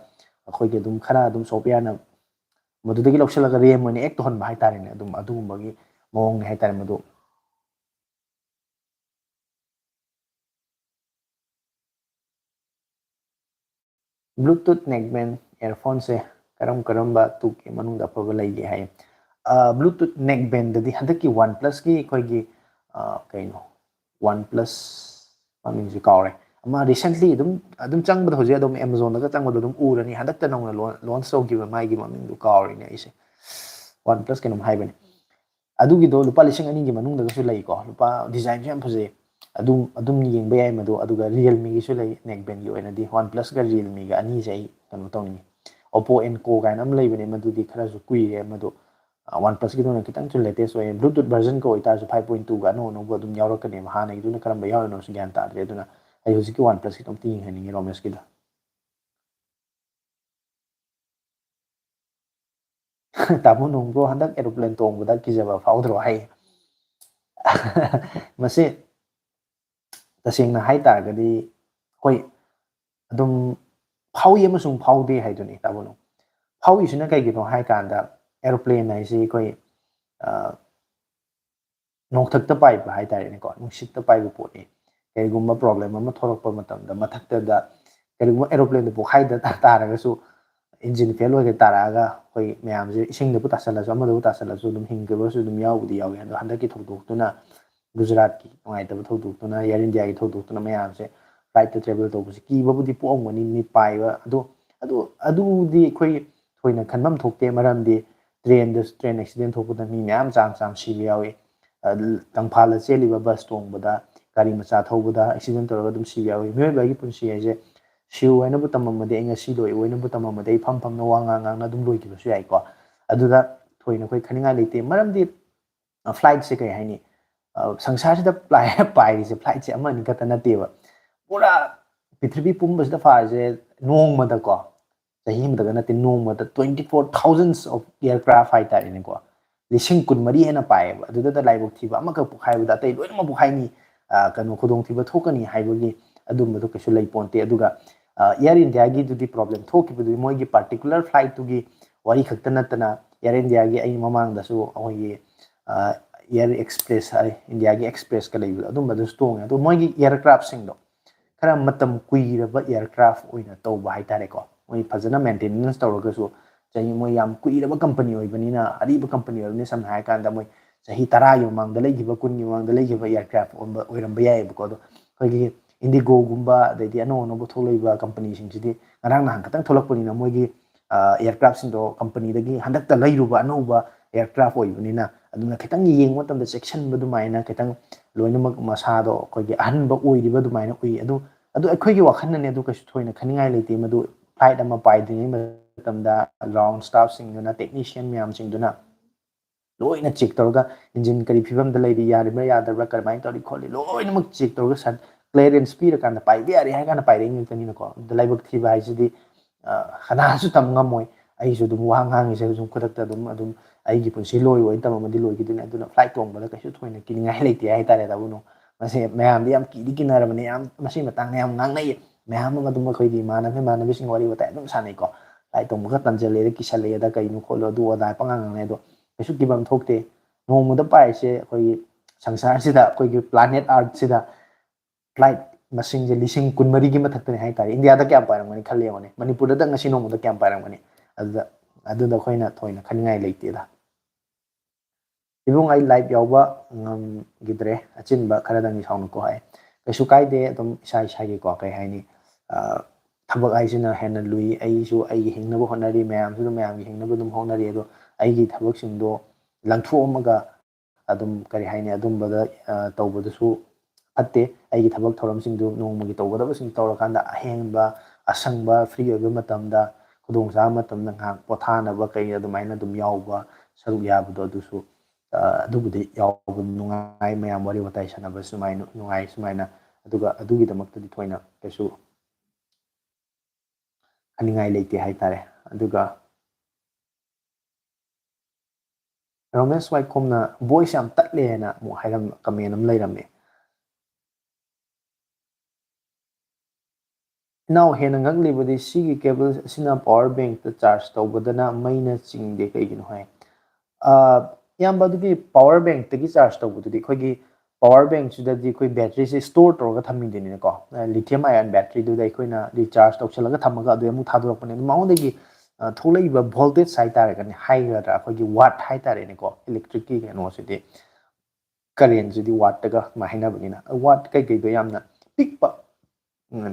ꯑꯩꯈꯣꯏꯒꯤ ꯑꯗꯨꯝ ꯈꯔ ꯑꯗꯨꯝ ꯁꯣꯐꯋꯦꯌꯔꯅ ꯃꯗꯨꯗꯒꯤ ꯂꯧꯁꯤꯜꯂꯒ ꯔꯦꯝ ꯑꯣꯏꯅ ꯑꯦꯛ ꯇꯧꯍꯟꯕ ꯍꯥꯏꯇꯥꯔꯦꯅꯦ ꯑꯗꯨꯝ ꯑꯗꯨꯒꯨꯝꯕꯒꯤ ꯃꯑꯣꯡꯅꯦ ꯍꯥꯏꯇꯥꯔꯦ ꯃꯗꯨ ꯕ꯭ꯂꯨꯇꯨꯠ ꯅꯦꯛꯕꯦꯟ ꯏꯌꯔꯐꯣꯟꯁꯦ ꯀꯔꯝꯕ ꯇꯨꯞꯀꯤ ꯃꯅꯨꯡꯗ ꯑꯐꯕ ꯂꯩꯒꯦ ꯍꯥꯏꯌꯦ ꯕ꯭ꯂꯨꯇꯨꯠ ꯅꯦꯛꯕꯦꯟꯗꯗꯤ ꯍꯟꯗꯛꯀꯤ ꯋꯥꯟ ꯄ꯭ꯂꯁꯀꯤ ꯑꯩꯈꯣꯏꯒꯤ ꯀꯩꯅꯣ ꯋꯥꯟ ꯄ꯭ꯂꯁ ꯃꯃꯤꯡꯁꯦ ꯀꯥꯎꯔꯦ ꯑꯃ ꯔꯤꯁꯦꯟꯠꯂꯤ ꯑꯗꯨꯝ ꯆꯪꯕꯗ ꯍꯧꯖꯤꯛ ꯑꯗꯨꯝ ꯑꯦꯃꯥꯖꯣꯟꯗꯒ ꯆꯪꯕꯗ ꯑꯗꯨꯝ ꯎꯔꯅꯤ ꯍꯟꯗꯛꯇ ꯅꯧꯅ ꯂꯣꯟꯆ ꯇꯧꯈꯤꯕ ꯃꯥꯒꯤ ꯃꯃꯤꯡꯗꯨ ꯀꯥꯎꯔꯤꯅꯦ ꯑꯩꯁꯦ ꯋꯥꯟ ꯄ꯭ꯂꯁ ꯀꯩꯅꯣꯝ ꯍꯥꯏꯕꯅꯦ ꯑꯗꯨꯒꯤꯗꯣ ꯂꯨꯄꯥ 2,000 ꯃꯅꯨꯡꯗꯒꯁꯨ ꯂꯩꯀꯣ ꯗꯤꯖꯥꯏꯟꯁꯨ ꯌꯥꯝ ꯐꯖꯩ ꯑꯗꯨꯝ ꯌꯦꯡꯕ ꯌꯥꯏ ꯃꯗꯨ ꯑꯗꯨꯒ ꯔꯤꯌꯦꯜꯃꯤꯒꯤꯁꯨ ꯂꯩ ꯅꯦꯛꯕꯦꯟꯒꯤ ꯑꯣꯏꯅꯗꯤ ꯋꯥꯟ ꯄ꯭ꯂꯁꯀ ꯔꯤꯌꯦꯜꯃꯤꯒ ꯑꯅꯤꯁꯦ ꯑꯩ ꯀꯩꯅꯣ ꯇꯧꯅꯤꯡꯉꯤ ꯑꯣꯞꯄꯣ ꯑꯦꯟ ꯀꯣ ꯀꯥꯏꯅ ꯑꯃ ꯂꯩꯕꯅꯦ ꯃꯗꯨꯗꯤ ꯈꯔꯁꯨ ꯀꯨꯏꯔꯦ ꯃꯗꯨ ꯋꯥꯟ ꯄ꯭ꯂꯁꯀꯤꯗꯨꯅ ꯈꯤꯇꯪꯁꯨ ꯂꯦꯇꯦꯁ ꯑꯣꯏꯌꯦ ꯕ꯭ꯂꯨꯇꯨꯠ ꯚꯔꯖꯟꯒ ꯑꯣꯏꯇꯥꯔꯁꯨ 5.2ꯒ ꯑꯅꯧꯕ ꯑꯗꯨꯝ ꯌꯥꯎꯔꯛꯀꯅꯦꯕ ꯍꯥꯟꯅꯒꯤꯗꯨꯅ ꯀꯔꯝꯕ ꯌꯥꯎꯔꯤꯅꯣꯁꯨ ꯒ꯭ꯌꯥꯟ ꯇꯥꯗ꯭ꯔꯦ ꯑꯗꯨꯅ ꯑꯩ ꯍꯧꯖꯤꯛꯀꯤ ꯋꯥꯟ ꯄ꯭ꯂꯁꯀꯤꯗꯣ ꯑꯝꯇ ꯌꯦꯡꯍꯟꯅꯤꯡꯉꯤ ꯔꯣꯃꯦꯁꯀꯤꯗꯣ ꯇꯥꯃꯣ ꯅꯣꯡꯕ꯭ꯔꯣ ꯍꯟꯗꯛ ꯑꯦꯔꯣꯄ꯭ꯂꯦꯟ ꯇꯣꯡꯕꯗ ꯀꯤꯖꯕ ꯐꯥꯎꯗ꯭ꯔꯣ ꯍꯥꯏ ꯃꯁꯤ ꯇꯁꯦꯡꯅ ꯍꯥꯏ ꯇꯥꯔꯒꯗꯤ ꯑꯩꯈꯣꯏ ꯑꯗꯨꯝ ꯐꯥꯎꯏ ꯑꯃꯁꯨꯡ ꯐꯥꯎꯗꯦ ꯍꯥꯏꯗꯨꯅꯤ ꯇꯥꯕꯅꯣ ꯐꯥꯎꯏꯁꯤꯅ ꯀꯩꯒꯤꯅꯣ ꯍꯥꯏ ꯀꯥꯟꯗ ꯑꯦꯔꯣꯄ꯭ꯂꯦꯟ ꯍꯥꯏꯁꯤ ꯑꯩꯈꯣꯏ ꯅꯣꯡꯊꯛꯇ ꯄꯥꯏꯕ ꯍꯥꯏꯇꯥꯔꯦꯅꯦꯀꯣ ꯅꯨꯡꯁꯤꯠꯇ ꯄꯥꯏꯕ ꯄꯣꯠꯅꯤ ꯀꯔꯤꯒꯨꯝꯕ ꯄ꯭ꯔꯣꯕ꯭ꯂꯦꯝ ꯑꯃ ꯊꯣꯛꯂꯛꯄ ꯃꯇꯝꯗ ꯃꯊꯛꯇꯗ ꯀꯔꯤꯒꯨꯝꯕ ꯑꯦꯔꯣꯄ꯭ꯂꯦꯟꯗꯨ ꯄꯣꯛꯈꯥꯏꯗ ꯇꯥꯔꯒꯁꯨ ꯏꯟꯖꯤꯟ ꯐꯦꯜ ꯑꯣꯏꯒ ꯇꯥꯔꯛꯑꯒ ꯑꯩꯈꯣꯏ ꯃꯌꯥꯝꯁꯦ ꯏꯁꯤꯡꯗꯕꯨ ꯇꯥꯁꯜꯂꯁꯨ ꯑꯃꯗꯕꯨ ꯇꯥꯁꯜꯂꯁꯨ ꯑꯗꯨꯝ ꯍꯤꯡꯗꯕꯁꯨ ꯑꯗꯨꯝ ꯌꯥꯎꯕꯨꯗꯤ ꯌꯥꯎꯏ ꯑꯗꯣ ꯍꯟꯗꯛꯀꯤ ꯊꯧꯗꯣꯛꯇꯨꯅ ꯒꯨꯖꯔꯥꯠꯀꯤ ꯅꯨꯡꯉꯥꯏꯇꯕ ꯊꯧꯗꯣꯛꯇꯨꯅ ꯏꯌꯔ ꯏꯟꯗꯤꯌꯥꯒꯤ ꯊꯧꯗꯣꯛꯇꯨꯅ ꯃꯌꯥꯝꯁꯦ ꯐ꯭ꯂꯥꯏꯠꯇ ꯇ꯭ꯔꯦꯚꯦꯜ ꯇꯧꯕꯁꯤ ꯀꯤꯕꯕꯨꯗꯤ ꯄꯣꯛꯑꯝꯒꯅꯤ ꯃꯤ ꯄꯥꯏꯕ ꯑꯗꯨꯗꯤ ꯑꯩꯈꯣꯏ ꯊꯣꯏꯅ ꯈꯟꯐꯝ ꯊꯣꯛꯇꯦ ꯃꯔꯝꯗꯤ ꯇ꯭ꯔꯦꯟ ꯑꯦꯛꯁꯤꯗꯦꯟ ꯊꯣꯛꯄꯗ ꯃꯤ ꯃꯌꯥꯝ ꯆꯥꯝ ꯁꯤꯕ ꯌꯥꯎꯏ ꯀꯪꯐꯥꯜꯗ ꯆꯦꯜꯂꯤꯕ ꯕꯁ ꯇꯣꯡꯕꯗ ꯒꯥꯔꯤ ꯃꯆꯥ ꯊꯧꯕꯗ ꯑꯦꯛꯁꯤꯗꯦꯟ ꯇꯧꯔꯒ ꯑꯗꯨꯝ ꯁꯤꯕ ꯌꯥꯎꯏ ꯃꯤꯑꯣꯏꯕꯒꯤ ꯄꯨꯟꯁꯤ ꯍꯥꯏꯁꯦ ꯁꯤꯌꯨ ꯍꯥꯏꯅꯕꯨ ꯇꯝꯃꯝꯃꯗꯤ ꯑꯩ ꯉꯁꯤ ꯂꯣꯏ ꯑꯣꯏꯅꯕꯨ ꯇꯝꯃꯝꯃꯗꯤ ꯑꯩ ꯐꯝꯅ ꯋꯥ ꯉꯥꯡꯅ ꯑꯗꯨꯝ ꯂꯣꯏꯈꯤꯕꯁꯨ ꯌꯥꯏꯀꯣ ꯑꯗꯨꯗ ꯊꯣꯏꯅ ꯑꯩꯈꯣꯏ ꯈꯟꯅꯤꯡꯉꯥꯏ ꯂꯩꯇꯦ ꯃꯔꯝꯗꯤ ꯐ꯭ꯂꯥꯏꯠꯁꯦ ꯀꯩ ꯍꯥꯏꯅꯤ ꯁꯪꯁꯥꯔꯁꯤꯗ ꯄꯥꯏꯔꯤꯁꯦ ꯐ꯭ꯂꯥꯏꯠꯁꯦ ꯑꯃꯅꯤ ꯈꯛꯇ ꯅꯠꯇꯦꯕ ꯄꯨꯔꯥ ꯄ꯭ꯔꯤꯊꯤꯕꯤ ꯄꯨꯝꯕꯁꯤꯗ ꯐꯥꯔꯤꯁꯦ ꯅꯣꯡꯃꯗꯀꯣ ꯆꯍꯤ ꯑꯃꯗꯒ ꯅꯠꯇꯦ ꯅꯣꯡꯃꯗ 24,000 of aircraft ꯍꯥꯏꯇꯥꯔꯦꯅꯦꯀꯣ 12,000 ꯍꯦꯟꯅ ꯄꯥꯏꯌꯦꯕ ꯑꯗꯨꯗ ꯂꯥꯏꯕꯛ ꯊꯤꯕ ꯑꯃꯈꯛ ꯄꯣꯛꯈꯥꯏꯕꯗ ꯑꯇꯩ ꯂꯣꯏꯅꯃꯛ ꯄꯣꯛꯈꯥꯏꯅꯤ ꯀꯩꯅꯣ ꯈꯨꯗꯣꯡꯊꯤꯕ ꯊꯣꯛꯀꯅꯤ ꯍꯥꯏꯕꯒꯤ ꯑꯗꯨꯝꯕꯗꯣ ꯀꯩꯁꯨ ꯂꯩꯄꯣꯟꯇꯦ ꯑꯗꯨꯒ ꯏꯌꯥꯔ ꯏꯟꯗꯤꯌꯥꯒꯤꯗꯨꯗꯤ ꯄ꯭ꯔꯣꯕ꯭ꯂꯦꯝ ꯊꯣꯛꯈꯤꯕꯗꯨꯗꯤ ꯃꯣꯏꯒꯤ ꯄꯥꯔꯇꯤꯀꯨꯂꯔ ꯐ꯭ꯂꯥꯏꯠꯇꯨꯒꯤ ꯋꯥꯔꯤ ꯈꯛꯇ ꯅꯠꯇꯅ ꯏꯌꯥꯔ ꯏꯟꯗꯤꯌꯥꯒꯤ ꯑꯩ ꯃꯃꯥꯡꯗꯁꯨ ꯑꯩꯈꯣꯏꯒꯤ ꯏꯌꯥꯔ ꯑꯦꯛꯁꯄ꯭ꯔꯦꯁ ꯏꯟꯗꯤꯌꯥꯒꯤ ꯑꯦꯛꯁꯄ꯭ꯔꯦꯁꯀ ꯂꯩꯕꯗꯣ ꯑꯗꯨꯝꯕꯗꯁꯨ ꯇꯣꯡꯉꯦ ꯑꯗꯣ ꯃꯣꯏꯒꯤ ꯏꯌꯥꯔꯀ꯭ꯔꯥꯐꯁꯤꯡꯗꯣ ꯈꯔ ꯃꯇꯝ ꯀꯨꯏꯔꯕ ꯏꯌꯥꯔꯀ꯭ꯔꯥꯐ ꯑꯣꯏꯅ ꯇꯧꯕ ꯍꯥꯏꯇꯥꯔꯦꯀꯣ ꯃꯣꯏ ꯐꯖꯅ ꯃꯦꯟꯇꯦꯅꯦꯟꯁ ꯇꯧꯔꯒꯁꯨ ꯆꯍꯤ ꯃꯣꯏ ꯌꯥꯝ ꯀꯨꯏꯔꯕ ꯀꯝꯄꯅꯤ ꯑꯣꯏꯕꯅꯤꯅ ꯑꯔꯤꯕ ꯀꯝꯄꯅꯤ ꯑꯣꯏꯕꯅꯤꯅ ꯁꯝꯅ ꯍꯥꯏꯔꯀꯥꯟꯗ ꯃꯣꯏ ꯆꯍꯤ 10ꯒꯤ ꯃꯃꯥꯡꯗ ꯂꯩꯈꯤꯕ 10ꯒꯤ ꯃꯃꯥꯡꯗ ꯂꯩꯈꯤꯕ ꯏꯌꯥꯔꯀ꯭ꯔꯥꯐ ꯑꯣꯏꯔꯝꯕ ꯌꯥꯏꯑꯕꯀꯣ ꯑꯗꯣ ꯑꯩꯈꯣꯏꯒꯤ ꯏꯟꯗꯤꯒꯣꯒꯨꯝꯕ ꯑꯗꯩꯗꯤ ꯑꯅꯧ ꯑꯅꯧꯕ ꯊꯣꯛꯂꯛꯏꯕ ꯀꯝꯄꯅꯤꯁꯤꯡꯁꯤꯗꯤ ꯉꯔꯥꯡ ꯅꯍꯥꯟ ꯈꯛꯇꯪ ꯊꯣꯛꯂꯛꯄꯅꯤꯅ ꯃꯣꯏꯒꯤ ꯏꯌꯥꯔꯀ꯭ꯔꯥꯐꯁꯤꯡꯗꯣ ꯀꯝꯄꯅꯤꯗꯒꯤ ꯍꯟꯗꯛꯇ ꯂꯩꯔꯨꯕ ꯑꯅꯧꯕ ꯏꯌꯥꯔꯀ꯭ꯔꯥꯐ ꯑꯣꯏꯕꯅꯤꯅ ꯑꯗꯨꯅ ꯈꯤꯇꯪ ꯌꯦꯡꯕ ꯃꯇꯝꯗ ꯆꯦꯛꯁꯤꯟꯕ ꯑꯗꯨꯃꯥꯏꯅ ꯈꯤꯇꯪ ꯂꯣꯏꯅꯃꯛ ꯃꯁꯥꯗꯣ ꯑꯩꯈꯣꯏꯒꯤ ꯑꯍꯟꯕ ꯑꯣꯏꯔꯤꯕ ꯑꯗꯨꯃꯥꯏꯅ ꯎꯏ ꯑꯗꯨ ꯑꯩꯈꯣꯏꯒꯤ ꯋꯥꯈꯜꯅꯅꯦ ꯑꯗꯨ ꯀꯩꯁꯨ ꯊꯣꯏꯅ ꯈꯟꯅꯤꯡꯉꯥꯏ ꯂꯩꯇꯦ ꯃꯗꯨ ꯐ꯭ꯂꯥꯏꯠ ꯑꯃ ꯄꯥꯏꯗ꯭ꯔꯤꯉꯩ ꯃꯇꯝꯗ ꯒ꯭ꯔꯥꯎꯟ ꯁ꯭ꯇꯥꯐꯁꯤꯡꯗꯨꯅ ꯇꯦꯛꯅꯤꯁꯤꯌꯟ ꯃꯌꯥꯝꯁꯤꯡꯗꯨꯅ ꯂꯣꯏꯅ ꯆꯦꯛ ꯇꯧꯔꯒ ꯏꯟꯖꯤꯟ ꯀꯔꯤ ꯐꯤꯕꯝꯗ ꯂꯩꯔꯤ ꯌꯥꯔꯤꯕ꯭ꯔꯥ ꯌꯥꯗꯕ꯭ꯔꯥ ꯀꯔꯝꯍꯥꯏꯅ ꯇꯧꯔꯤ ꯈꯣꯠꯂꯤ ꯂꯣꯏꯅꯃꯛ ꯆꯦꯛ ꯇꯧꯔꯒ ꯀ꯭ꯂꯤꯌꯥꯔꯦꯟꯁ ꯄꯤꯔꯀꯥꯟꯗ ꯄꯥꯏꯕ ꯌꯥꯔꯦ ꯍꯥꯏ ꯀꯥꯟꯗ ꯄꯥꯏꯔꯛꯏ ꯉꯥꯛꯇꯅꯤꯅꯀꯣ ꯑꯗꯨꯗ ꯂꯥꯏꯕꯛ ꯊꯤꯕ ꯍꯥꯏꯁꯤꯗꯤ ꯀꯅꯥꯁꯨ ꯇꯝ ꯉꯝꯃꯣꯏ ꯑꯩꯁꯨ ꯑꯗꯨꯝ ꯋꯥ ꯉꯥꯡꯉꯤꯁꯦ ꯑꯗꯨꯝ ꯈꯨꯗꯛꯇ ꯑꯗꯨꯝ ꯑꯩꯒꯤ ꯄꯨꯟꯁꯤ ꯂꯣꯏꯔꯣꯏꯅ ꯇꯝꯃꯗꯤ ꯂꯣꯏꯈꯤꯗꯣꯏꯅꯤ ꯑꯗꯨꯅ ꯐ꯭ꯂꯥꯏꯠ ꯇꯣꯡꯕꯗ ꯀꯩꯁꯨ ꯊꯣꯏꯅ ꯀꯤꯅꯤꯡꯉꯥꯏ ꯂꯩꯇꯦ ꯍꯥꯏꯇꯥꯔꯦ ꯇꯥꯕꯨꯅꯣ ꯃꯁꯤ ꯃꯌꯥꯝꯗꯤ ꯌꯥꯝ ꯀꯤꯅꯔꯕꯅꯤ ꯌꯥꯝ ꯃꯁꯤ ꯃꯇꯥꯡꯗ ꯌꯥꯝ ꯉꯥꯡꯅꯩ ꯃꯌꯥꯝ ꯑꯃ ꯑꯗꯨꯝ ꯑꯩꯈꯣꯏꯒꯤ ꯏꯃꯥꯟꯅꯕꯤꯁꯤꯡ ꯋꯥꯔꯤ ꯋꯥꯇꯥꯏ ꯑꯗꯨꯝ ꯁꯥꯟꯅꯩꯀꯣ ꯐ꯭ꯂꯥꯏꯠ ꯇꯣꯡꯕꯒ ꯇꯟꯖꯜꯂꯦꯗ ꯀꯤꯁꯜꯂꯛꯑꯦꯗ ꯀꯩꯅꯣ ꯈꯣꯠꯂꯣ ꯑꯗꯨ ꯑꯗꯥ ꯄꯪꯉꯥꯡ ꯉꯥꯡꯅꯩ ꯑꯗꯣ ꯀꯩꯁꯨ ꯀꯤꯐꯝ ꯊꯣꯛꯇꯦ ꯅꯣꯡꯃꯗ ꯄꯥꯏꯔꯤꯁꯦ ꯑꯩꯈꯣꯏꯒꯤ ꯁꯪꯁꯥꯔꯁꯤꯗ ꯑꯩꯈꯣꯏꯒꯤ ꯄ꯭ꯂꯥꯅꯦꯠ ꯑꯥꯔꯠꯁꯤꯗ ꯐ꯭ꯂꯥꯏꯠ ꯃꯁꯤꯡꯁꯦ 14,000ꯒꯤ ꯃꯊꯛꯇꯅꯤ ꯍꯥꯏꯇꯥꯔꯦ ꯏꯟꯗꯤꯌꯥꯗ ꯀꯌꯥꯝ ꯄꯥꯏꯔꯝꯒꯅꯤ ꯈꯜꯂꯦ ꯌꯦꯡꯉꯣꯅꯦ ꯃꯅꯤꯄꯨꯔꯗ ꯉꯁꯤ ꯅꯣꯡꯃꯗ ꯀꯌꯥꯝ ꯄꯥꯏꯔꯝꯒꯅꯤ ꯑꯗꯨꯗ ꯑꯩꯈꯣꯏꯅ ꯊꯣꯏꯅ ꯈꯟꯅꯤꯡꯉꯥꯏ ꯂꯩꯇꯦꯗ ꯏꯕꯨꯡ ꯑꯩ ꯂꯥꯏꯚ ꯌꯥꯎꯕ ꯉꯝꯈꯤꯗ꯭ꯔꯦ ꯑꯆꯤꯟꯕ ꯈꯔꯗꯪꯗꯤ ꯁꯥꯎꯅꯀꯣ ꯍꯥꯏ ꯀꯩꯁꯨ ꯀꯥꯏꯗꯦ ꯑꯗꯨꯝ ꯏꯁꯥꯒꯤꯀꯣ ꯀꯩ ꯍꯥꯏꯅꯤ ꯊꯕꯛ ꯍꯥꯏꯁꯤꯅ ꯍꯦꯟꯅ ꯂꯨꯏ ꯑꯩꯁꯨ ꯑꯩꯒꯤ ꯍꯤꯡꯅꯕ ꯍꯣꯠꯅꯔꯤ ꯃꯌꯥꯝꯁꯨ ꯃꯌꯥꯝꯒꯤ ꯍꯤꯡꯅꯕ ꯑꯗꯨꯝ ꯍꯣꯠꯅꯔꯤ ꯑꯗꯣ ꯑꯩꯒꯤ ꯊꯕꯛꯁꯤꯡꯗꯣ ꯂꯪꯊꯣꯛꯑꯝꯃꯒ ꯑꯗꯨꯝ ꯀꯔꯤ ꯍꯥꯏꯅꯤ ꯑꯗꯨꯝꯕꯗ ꯇꯧꯕꯗꯨꯁꯨ ꯐꯠꯇꯦ ꯑꯩꯒꯤ ꯊꯕꯛ ꯊꯧꯔꯝꯁꯤꯡꯗꯨ ꯅꯣꯡꯃꯒꯤ ꯇꯧꯒꯗꯕꯁꯤꯡ ꯇꯧꯔꯀꯥꯟꯗ ꯑꯍꯦꯟꯕ ꯑꯁꯪꯕ ꯐ꯭ꯔꯤ ꯑꯣꯏꯕ ꯃꯇꯝꯗ ꯈꯨꯗꯣꯡꯆꯥꯕ ꯃꯇꯝꯗ ꯉꯥꯏꯍꯥꯛ ꯄꯣꯊꯥꯅꯕ ꯀꯩ ꯑꯗꯨꯃꯥꯏꯅ ꯑꯗꯨꯝ ꯌꯥꯎꯕ ꯁꯔꯨꯛ ꯌꯥꯕꯗꯣ ꯑꯗꯨꯁꯨ ꯑꯗꯨꯕꯨꯗꯤ ꯌꯥꯎꯕ ꯅꯨꯡꯉꯥꯏ ꯃꯌꯥꯝ ꯋꯥꯔꯤ ꯋꯥꯇꯥꯏ ꯁꯥꯟꯅꯕ ꯁꯨꯃꯥꯏꯅ ꯅꯨꯡꯉꯥꯏ ꯁꯨꯃꯥꯏꯅ ꯑꯗꯨꯒ ꯑꯗꯨꯒꯤꯗꯃꯛꯇꯗꯤ ꯊꯣꯏꯅ ꯀꯩꯁꯨ ꯈꯟꯅꯤꯡꯉꯥꯏ ꯂꯩꯇꯦ ꯍꯥꯏꯇꯥꯔꯦ ꯑꯗꯨꯒ ꯔꯣꯃꯦꯁ ꯋꯥꯏꯈꯣꯝꯅ ꯚꯣꯏꯁ ꯌꯥꯝ ꯇꯠꯂꯦꯅ ꯑꯃꯨꯛ ꯀꯃꯦꯟ ꯑꯃ ꯂꯩꯔꯝꯃꯦ ꯏꯅꯥꯎ ꯍꯦꯟꯅ ꯉꯛꯂꯤꯕꯗꯤ ꯁꯤꯒꯤ ꯀꯦꯕꯜ ꯑꯁꯤꯅ ꯄꯋꯥꯔ ꯕꯦꯡꯛꯇ ꯆꯥꯔꯖ ꯇꯧꯕꯗꯅ ꯃꯩꯅ ꯆꯤꯡꯗꯦ ꯀꯩꯒꯤꯅꯣ ꯍꯥꯏ ꯏꯌꯥꯝꯕ ꯑꯗꯨꯒꯤ ꯄꯋꯥꯔ ꯕꯦꯡꯛꯇꯒꯤ ꯆꯥꯔꯖ ꯇꯧꯕꯗꯨꯗꯤ ꯑꯩꯈꯣꯏꯒꯤ ꯄꯋꯥꯔ ꯕꯦꯡꯛꯁꯤꯗꯗꯤ ꯑꯩꯈꯣꯏ ꯕꯦꯇ꯭ꯔꯤꯁꯦ ꯁ꯭ꯇꯣꯔ ꯇꯧꯔꯒ ꯊꯝꯃꯤꯗꯣꯏꯅꯤꯀꯣ ꯂꯤꯊꯤꯌꯝ ꯑꯥꯌꯟ ꯕꯦꯇ꯭ꯔꯤꯗꯨꯗ ꯑꯩꯈꯣꯏꯅ ꯔꯤꯆꯥꯔꯖ ꯇꯧꯁꯜꯂꯒ ꯊꯝꯃꯒ ꯑꯗꯨ ꯑꯃꯨꯛ ꯊꯥꯗꯣꯔꯛꯄꯅꯦ ꯑꯗꯨ ꯃꯉꯣꯟꯗꯒꯤ ꯊꯣꯛꯂꯛꯏꯕ ꯚꯣꯜꯇꯦꯖ ꯍꯥꯏꯇꯥꯔꯒꯅꯦ ꯍꯥꯏꯒꯗ꯭ꯔꯥ ꯑꯩꯈꯣꯏꯒꯤ ꯋꯥꯠ ꯍꯥꯏꯇꯥꯔꯦꯅꯦꯀꯣ ꯏꯂꯦꯛꯇ꯭ꯔꯤꯛꯀꯤ ꯀꯩꯅꯣꯁꯤꯗꯤ ꯀꯔꯦꯟꯁꯤꯗꯤ ꯋꯥꯠꯇꯒ ꯍꯥꯏꯅꯕꯅꯤꯅ ꯋꯥꯠ ꯀꯩꯀꯩꯗꯣ ꯌꯥꯝꯅ ꯄꯤꯛꯄ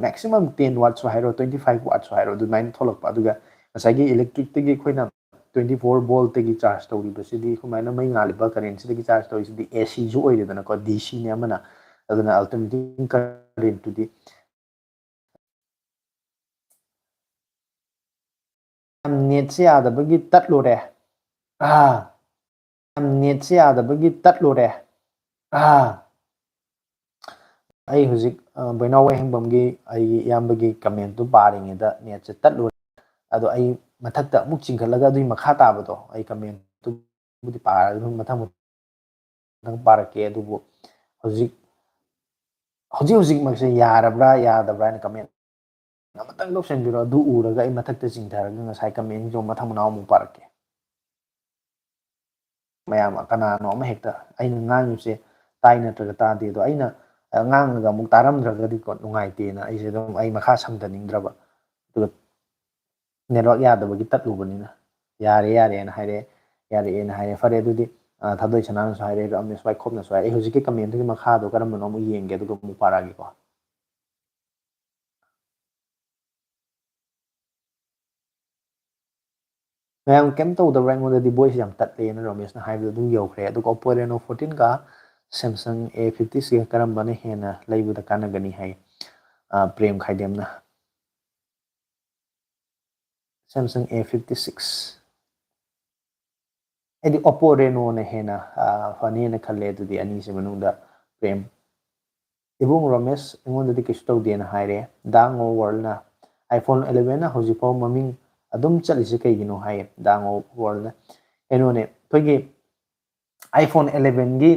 ꯃꯦꯛꯁꯤꯃꯝ 10 ꯋꯥꯠꯁꯨ ꯍꯥꯏꯔꯣ 25 ꯋꯥꯠꯁꯨ ꯍꯥꯏꯔꯣ ꯑꯗꯨꯃꯥꯏꯅ ꯊꯣꯛꯂꯛꯄ ꯑꯗꯨꯒ ꯉꯁꯥꯏꯒꯤ ꯏꯂꯦꯛꯇ꯭ꯔꯤꯛꯇꯒꯤ ꯑꯩꯈꯣꯏꯅ 24 ꯚꯣꯜꯠꯇꯒꯤ ꯆꯥꯔꯖ ꯇꯧꯔꯤꯕꯁꯤꯗꯤ ꯁꯨꯃꯥꯏꯅ ꯃꯩ ꯉꯥꯜꯂꯤꯕ ꯀꯔꯦꯟꯁꯤꯗꯒꯤ ꯆꯥꯔꯖ ꯇꯧꯔꯤꯁꯤꯗꯤ ꯑꯦꯁꯤꯁꯨ ꯑꯣꯏꯔꯦꯗꯅꯀꯣ ꯗꯤꯁꯤꯅꯤ ꯑꯃꯅ ꯑꯗꯨꯅ ꯑꯜꯇꯔꯅꯦꯇꯤꯡ ꯀꯔꯦꯟꯇꯨꯗꯤ ꯌꯥꯝ ꯅꯦꯠꯁꯦ ꯌꯥꯗꯕꯒꯤ ꯇꯠꯂꯨꯔꯦ ꯌꯥꯝ ꯅꯦꯠꯁꯦ ꯌꯥꯗꯕꯒꯤ ꯇꯠꯂꯨꯔꯦ ꯑꯩ ꯍꯧꯖꯤꯛ ꯕꯣꯏꯅꯥꯎ ꯋꯥꯍꯦꯡꯕꯝꯒꯤ ꯑꯩꯒꯤ ꯏꯌꯥꯝꯕꯒꯤ ꯀꯃꯦꯟꯇꯨ ꯄꯥꯔꯤꯉꯩꯗ ꯅꯦꯠꯁꯦ ꯇꯠꯂꯨꯔꯦ ꯑꯗꯣ ꯑꯩ ꯃꯊꯛꯇ ꯑꯃꯨꯛ ꯆꯤꯡꯈꯠꯂꯒ ꯑꯗꯨꯒꯤ ꯃꯈꯥ ꯇꯥꯕꯗꯣ ꯑꯩ ꯀꯃꯦꯟꯇꯨꯕꯨꯗꯤ ꯄꯥꯔꯒ ꯑꯗꯨꯝ ꯃꯊꯪ ꯄꯥꯔꯛꯀꯦ ꯑꯗꯨꯕꯨ ꯍꯧꯖꯤꯛ ꯍꯧꯖꯤꯛꯃꯛꯁꯦ ꯌꯥꯔꯕ꯭ꯔꯥ ꯌꯥꯗꯕ꯭ꯔꯥ ꯍꯥꯏꯅ ꯀꯃꯦꯟ ꯑꯃꯇꯪ ꯂꯧꯁꯟꯕꯤꯔꯣ ꯑꯗꯨ ꯎꯔꯒ ꯑꯩ ꯃꯊꯛꯇ ꯆꯤꯡꯊꯔꯒ ꯉꯁꯥꯏ ꯀꯃꯦꯟꯁꯤꯡꯗꯣ ꯃꯊꯪ ꯃꯅꯥꯎ ꯑꯃꯨꯛ ꯄꯥꯔꯛꯀꯦ ꯃꯌꯥꯝ ꯀꯅꯥꯅꯣ ꯑꯃ ꯍꯦꯛꯇ ꯑꯩꯅ ꯉꯥꯡꯉꯤꯕꯁꯦ ꯇꯥꯏ ꯅꯠꯇ꯭ꯔꯒ ꯇꯥꯗꯦ ꯑꯗꯣ ꯑꯩꯅ ꯉꯥꯡꯉꯒ ꯑꯃꯨꯛ ꯇꯥꯔꯝꯗ꯭ꯔꯒꯗꯤꯀꯣ ꯅꯨꯡꯉꯥꯏꯇꯦꯅ ꯑꯩꯁꯦ ꯑꯗꯨꯝ ꯑꯩ ꯃꯈꯥ ꯁꯝꯊꯅꯤꯡꯗ꯭ꯔꯕ ꯑꯗꯨꯒ ꯅꯦꯠꯋꯥꯛ ꯌꯥꯗꯕꯒꯤ ꯇꯠꯂꯨꯕꯅꯤꯅ ꯌꯥꯔꯦꯅ ꯍꯥꯏꯔꯛꯑꯦ ꯌꯥꯔꯛꯑꯦꯅ ꯍꯥꯏꯔꯦ ꯐꯔꯦ ꯑꯗꯨꯗꯤ ꯊꯥꯗꯣꯏ ꯁꯅꯥꯅꯁꯨ ꯍꯥꯏꯔꯛꯑꯦ ꯔꯥꯃꯦꯁ ꯋꯥꯏꯈꯣꯞꯅꯁꯨ ꯍꯥꯏꯔꯛꯑꯦ ꯑꯩ ꯍꯧꯖꯤꯛꯀꯤ ꯀꯃꯦꯟꯗꯨꯒꯤ ꯃꯈꯥꯗꯣ ꯀꯔꯝꯕꯅꯣ ꯑꯃꯨꯛ ꯌꯦꯡꯒꯦ ꯑꯗꯨꯒ ꯑꯃꯨꯛ ꯄꯥꯔꯛꯑꯒꯦꯀꯣ ꯃꯌꯥꯝ ꯀꯩꯝ ꯇꯧꯗꯕ꯭ꯔꯥ ꯑꯩꯉꯣꯟꯗꯗꯤ ꯚꯣꯏꯁ ꯌꯥꯝ ꯇꯠꯂꯦꯅ ꯔꯣꯃꯦꯁꯅ ꯍꯥꯏꯕꯗꯣ ꯑꯗꯨꯝ ꯌꯧꯈ꯭ꯔꯦ ꯑꯗꯨꯒ ꯑꯣꯞꯄꯣ ꯔꯦꯅꯣ 14ꯒ ꯁꯦꯝꯁꯪ A56 ꯀꯔꯝꯕꯅ ꯍꯦꯟꯅ ꯂꯩꯕꯗ ꯀꯥꯟꯅꯒꯅꯤ ꯍꯥꯏ ꯄ꯭ꯔꯦꯝ ꯈꯥꯏꯗꯦꯝꯅ ꯁꯦꯝꯁꯪ A56 ꯑꯩꯗꯤ Oppo Reno ꯍꯦꯟꯅ ꯐꯅꯤꯅ ꯈꯜꯂꯦ ꯑꯗꯨꯗꯤ ꯑꯅꯤꯁꯤ ꯃꯅꯨꯡꯗ ꯄ꯭ꯔꯦꯝ Ibung Ramesh ꯑꯩꯉꯣꯟꯗꯗꯤ ꯀꯩꯁꯨ ꯇꯧꯗꯦꯅ ꯍꯥꯏꯔꯦ ꯗꯥꯡꯉꯣ ꯋꯥꯔꯜꯅ iPhone 11ꯅ ꯍꯧꯖꯤꯛꯐꯥꯎ ꯃꯃꯤꯡ ꯑꯗꯨꯝ ꯆꯠꯂꯤꯁꯦ ꯀꯩꯒꯤꯅꯣ ꯍꯥꯏꯌꯦ ꯗꯥꯡꯉꯣ ꯋꯥꯔꯜꯅ ꯀꯩꯅꯣꯅꯦ ꯑꯩꯈꯣꯏꯒꯤ iPhone 11ꯒꯤ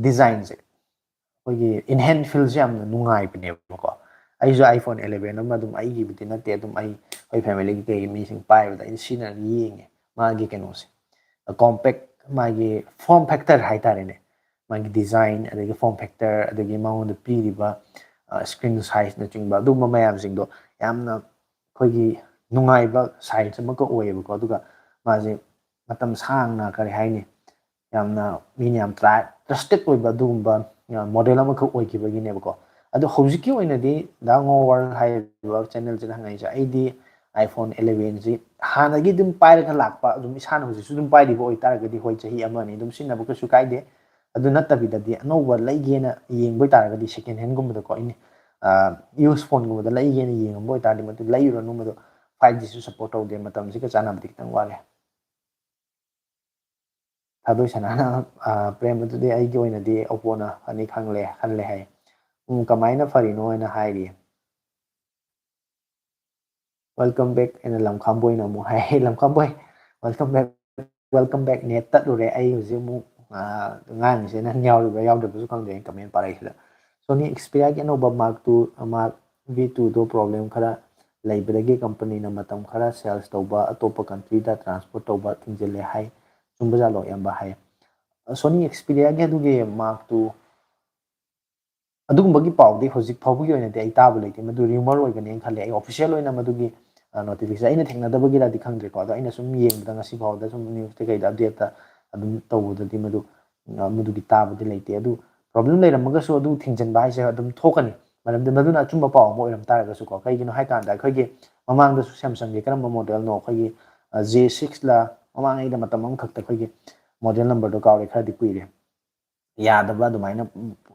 ꯗꯤꯖꯥꯏꯟꯁꯦ ꯑꯩꯈꯣꯏꯒꯤ ꯏꯟꯍꯦꯟ ꯐꯤꯜꯁꯦ ꯌꯥꯝꯅ ꯅꯨꯡꯉꯥꯏꯕꯅꯦꯕꯀꯣ ꯑꯩꯁꯨ iPhone 11 ꯑꯃ ꯑꯗꯨꯝ ꯑꯩꯒꯤꯕꯨꯗꯤ ꯅꯠꯇꯦ ꯑꯗꯨꯝ ꯑꯩꯈꯣꯏ ꯐꯦꯃꯤꯂꯤꯒꯤ ꯀꯩꯒꯤ ꯃꯤꯁꯤꯡ ꯄꯥꯏꯕꯗ ꯑꯩꯅ ꯁꯤꯖꯤꯟꯅꯔꯒ ꯌꯦꯡꯉꯦ ꯃꯥꯒꯤ ꯀꯩꯅꯣꯁꯦ ꯀꯣꯝꯄꯦꯛ ꯃꯥꯒꯤ ꯐꯣꯔꯝ ꯐꯦꯛꯇꯔ ꯍꯥꯏꯇꯥꯔꯦꯅꯦ ꯃꯥꯒꯤ ꯗꯤꯖꯥꯏꯟ ꯑꯗꯒꯤ ꯐꯣꯔꯝ ꯐꯦꯛꯇꯔ ꯑꯗꯒꯤ ꯃꯉꯣꯟꯗ ꯄꯤꯔꯤꯕ ꯁ꯭ꯀ꯭ꯔꯤꯟ ꯁꯥꯏꯖꯅꯆꯤꯡꯕ ꯑꯗꯨꯒꯨꯝꯕ ꯃꯌꯥꯝꯁꯤꯡꯗꯣ ꯌꯥꯝꯅ ꯑꯩꯈꯣꯏꯒꯤ ꯅꯨꯡꯉꯥꯏꯕ ꯁꯥꯏꯖ ꯑꯃꯒ ꯑꯣꯏꯌꯦꯕꯀꯣ ꯑꯗꯨꯒ ꯃꯥꯁꯦ ꯃꯇꯝ ꯁꯥꯡꯅ ꯀꯔꯤ ꯍꯥꯏꯅꯤ ꯌꯥꯝꯅ ꯃꯤꯅ ꯌꯥꯝ ꯇ꯭ꯔꯁꯇꯦꯠ ꯑꯣꯏꯕ ꯑꯗꯨꯒꯨꯝꯕ ꯃꯣꯗꯦꯜ ꯑꯃꯈꯛ ꯑꯣꯏꯈꯤꯕꯒꯤꯅꯦꯕꯀꯣ ꯑꯗꯣ ꯍꯧꯖꯤꯛꯀꯤ ꯑꯣꯏꯅꯗꯤ ꯗꯥꯡꯉꯣ ꯋꯥꯔꯜ ꯍꯥꯏꯔꯤꯕ ꯆꯦꯅꯦꯜꯁꯤꯗ ꯍꯪꯉꯛꯏꯁꯦ ꯑꯩꯗꯤ iPhone 11ꯁꯤ ꯍꯥꯟꯅꯒꯤ ꯑꯗꯨꯝ ꯄꯥꯏꯔꯒ ꯂꯥꯛꯄ ꯑꯗꯨꯝ ꯏꯁꯥꯅ ꯍꯧꯖꯤꯛꯁꯨ ꯑꯗꯨꯝ ꯄꯥꯏꯔꯤꯕ ꯑꯣꯏꯇꯥꯔꯒꯗꯤ ꯍꯣꯏ ꯆꯍꯤ ꯑꯃ ꯑꯅꯤ ꯑꯗꯨꯝ ꯁꯤꯖꯤꯟꯅꯕ ꯀꯩꯁꯨ ꯀꯥꯏꯗꯦ ꯑꯗꯨ ꯅꯠꯇꯕꯤꯗꯗꯤ ꯑꯅꯧꯕ ꯂꯩꯒꯦꯅ ꯌꯦꯡꯕ ꯑꯣꯏꯇꯥꯔꯒꯗꯤ ꯁꯦꯀꯦꯟ ꯍꯦꯟꯒꯨꯝꯕꯗꯀꯣ ꯑꯩꯅ ꯌꯨꯁ ꯐꯣꯟꯒꯨꯝꯕꯗ ꯂꯩꯒꯦꯅ ꯌꯦꯡꯉꯝꯕ ꯑꯣꯏꯇꯥꯔꯗꯤ ꯃꯗꯨ ꯂꯩꯔꯨꯔꯅꯨ ꯃꯗꯨ 5Gꯁꯨ ꯁꯞꯄꯣꯔꯠ ꯇꯧꯗꯦ ꯃꯇꯝꯁꯤꯒ ꯆꯥꯟꯅꯕꯗꯤ ꯈꯤꯇꯪ ꯋꯥꯠꯂꯦ ꯊꯥꯗꯣꯏ ꯁꯅꯥꯅ ꯄ꯭ꯔꯦꯝ ꯑꯗꯨꯗꯤ ꯑꯩꯒꯤ ꯑꯣꯏꯅꯗꯤ Oppoꯅ ꯐꯅꯤ ꯈꯜꯂꯦ ꯍꯥꯏ ꯀꯃꯥꯏꯅ ꯐꯔꯤꯅꯣ ꯍꯥꯏꯅ ꯍꯥꯏꯔꯤ ꯋꯦꯜꯀꯝ ꯕꯦꯛ ꯑꯩꯅ ꯂꯝꯈꯥꯝꯕꯣꯏꯅ ꯑꯃꯨꯛ ꯍꯥꯏ ꯂꯝꯈꯥꯝꯕꯣꯏ ꯋꯦꯜꯀꯝ ꯕꯦꯛ ꯅꯦꯠ ꯇꯠꯂꯨꯔꯦ ꯑꯩ ꯍꯧꯖꯤꯛ ꯑꯃꯨꯛ ꯉꯥꯡꯉꯤꯁꯦ ꯅꯪ ꯌꯥꯎꯔꯤꯕ꯭ꯔꯥ ꯌꯥꯎꯗꯕꯁꯨ ꯈꯪꯗꯦ ꯑꯩꯅ ꯀꯃꯦꯟ ꯄꯥꯔꯛꯏꯁꯤꯗ ꯁꯣꯅꯤ Xperia ꯑꯅꯧꯕ Mark V2ꯗꯣ ꯄ꯭ꯔꯣꯕ꯭ꯂꯦꯝ ꯈꯔ ꯂꯩꯕꯗꯒꯤ ꯀꯝꯄꯅꯤꯅ ꯃꯇꯝ ꯈꯔ ꯁꯦꯜꯁ ꯇꯧꯕ ꯑꯇꯣꯞꯄ ꯀꯟꯇ꯭ꯔꯤꯗ ꯇ꯭ꯔꯥꯟꯁꯄꯣꯔꯠ ꯇꯧꯕ ꯊꯤꯡꯖꯤꯜꯂꯦ ꯍꯥꯏ ꯆꯨꯝꯕꯖꯥꯠꯂꯣ ꯏꯌꯥꯝꯕ ꯍꯥꯏ ꯁꯣꯅꯤ Xperiaꯒꯤ ꯑꯗꯨꯒꯤ Mark 2 ꯑꯗꯨꯒꯨꯝꯕꯒꯤ ꯄꯥꯎꯗꯤ ꯍꯧꯖꯤꯛ ꯐꯥꯎꯕꯒꯤ ꯑꯣꯏꯅꯗꯤ ꯑꯩ ꯇꯥꯕ ꯂꯩꯇꯦ ꯃꯗꯨ ꯔꯤꯃꯔ ꯑꯣꯏꯒꯅꯦꯅ ꯈꯜꯂꯦ ꯑꯩ ꯑꯣꯐꯤꯁꯤꯌꯦꯜ ꯑꯣꯏꯅ ꯃꯗꯨꯒꯤ ꯅꯣꯇꯤꯐꯤꯀꯦꯁꯟ ꯑꯩꯅ ꯊꯦꯡꯅꯗꯕꯒꯤꯔꯗꯤ ꯈꯪꯗ꯭ꯔꯦꯀꯣ ꯑꯗꯣ ꯑꯩꯅ ꯁꯨꯝ ꯌꯦꯡꯕꯗ ꯉꯁꯤ ꯐꯥꯎꯗ ꯁꯨꯝ ꯅ꯭ꯌꯨꯁꯇ ꯀꯩꯗ ꯑꯞꯗꯦꯠꯇ ꯑꯗꯨꯝ ꯇꯧꯕꯗꯗꯤ ꯃꯗꯨꯒꯤ ꯇꯥꯕꯗꯤ ꯂꯩꯇꯦ ꯑꯗꯨ ꯄ꯭ꯔꯣꯕ꯭ꯂꯦꯝ ꯂꯩꯔꯝꯃꯒꯁꯨ ꯑꯗꯨ ꯊꯤꯡꯖꯤꯟꯕ ꯍꯥꯏꯁꯦ ꯑꯗꯨꯝ ꯊꯣꯛꯀꯅꯤ ꯃꯔꯝꯗꯤ ꯃꯗꯨꯅ ꯑꯆꯨꯝꯕ ꯄꯥꯎ ꯑꯃ ꯑꯣꯏꯔꯝ ꯇꯥꯔꯒꯁꯨꯀꯣ ꯀꯩꯒꯤꯅꯣ ꯍꯥꯏꯀꯥꯟꯗ ꯑꯩꯈꯣꯏꯒꯤ ꯃꯃꯥꯡꯗꯁꯨ ꯁꯦꯝꯁꯪꯒꯤ ꯀꯔꯝꯕ ꯃꯣꯗꯦꯜꯅꯣ ꯑꯩꯈꯣꯏꯒꯤ J6ꯂ ꯃꯃꯥꯡꯉꯩꯗ ꯃꯇꯝ ꯑꯃꯈꯛꯇ ꯑꯩꯈꯣꯏꯒꯤ ꯃꯣꯗꯦꯜ ꯅꯝꯕꯔꯗꯣ ꯀꯥꯎꯔꯦ ꯈꯔꯗꯤ ꯀꯨꯏꯔꯦ ꯌꯥꯗꯕ ꯑꯗꯨꯃꯥꯏꯅ